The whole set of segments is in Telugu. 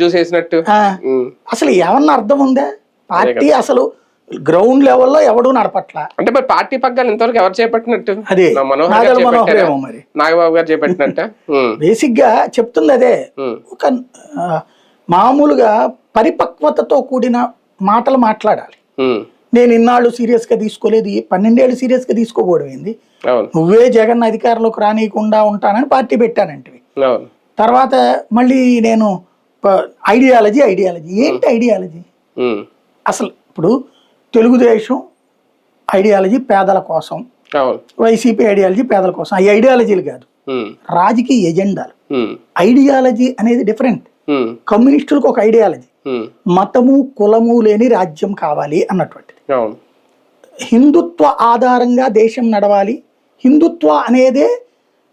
చూసేసినట్టు. అసలు ఏమన్నా అర్థం ఉందా? పార్టీ అసలు గ్రౌండ్ లెవెల్లో ఎవడూ నడపట్ల. అంటే మరి పార్టీ పగ్గాలు ఇంతవరకు ఎవరు చేపట్టినట్టు? అదే మనోహర్ మరి నాగబాబు గారు చేపట్టినట్ట. బేసిక్ గా చెప్తుంది అదే. ఒక మామూలుగా పరిపక్వతతో కూడిన మాటలు మాట్లాడాలి. నేను ఇన్నాళ్ళు సీరియస్ గా తీసుకోలేదు, 12 ఏళ్ళు సీరియస్ గా తీసుకోకూడదు ఏంది? నువ్వే జగన్ అధికారంలోకి రానియకుండా ఉంటానని పార్టీ పెట్టానంటే, తర్వాత మళ్ళీ నేను ఐడియాలజీ ఏంటి ఐడియాలజీ? అసలు ఇప్పుడు తెలుగుదేశం ఐడియాలజీ పేదల కోసం, వైసీపీ ఐడియాలజీ పేదల కోసం. ఆ ఐడియాలజీలు కాదు, రాజకీయ ఎజెండాలు. ఐడియాలజీ అనేది డిఫరెంట్. కమ్యూనిస్టులకు ఒక ఐడియాలజీ, మతము కులము లేని రాజ్యం కావాలి అన్నటువంటిది. హిందుత్వ ఆధారంగా దేశం నడవాలి, హిందుత్వ అనేదే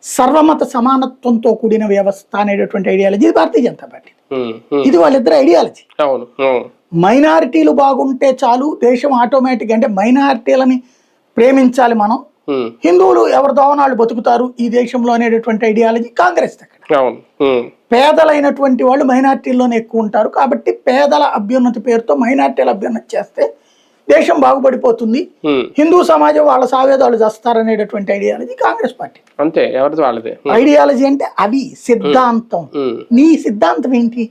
సర్వమత సమానత్వంతో కూడిన వ్యవస్థ అనేటటువంటి ఐడియాలజీ భారతీయ జనతా పార్టీ. ఇది వాళ్ళిద్దరు ఐడియాలజీ. మైనారిటీలు బాగుంటే చాలు దేశం ఆటోమేటిక్, అంటే మైనారిటీలని ప్రేమించాలి మనం, హిందువులు ఎవరి దోవనాళ్ళు బతుకుతారు ఈ దేశంలో అనేటటువంటి ఐడియాలజీ కాంగ్రెస్ దగ్గర. పేదలైనటువంటి వాళ్ళు మైనారిటీల్లోనే ఎక్కువ ఉంటారు కాబట్టి పేదల అభ్యున్నతి పేరుతో మైనారిటీల అభ్యున్నతి చేస్తే దేశం బాగుపడిపోతుంది, హిందూ సమాజం వాళ్ళ సావేదాలు చేస్తారనేటటువంటి ఐడియాలజీ కాంగ్రెస్ పార్టీ. అంతే, ఎవరిది వాళ్ళదే ఐడియాలజీ అంటే అవి సిద్ధాంతం. నీ సిద్ధాంతం ఏంటి?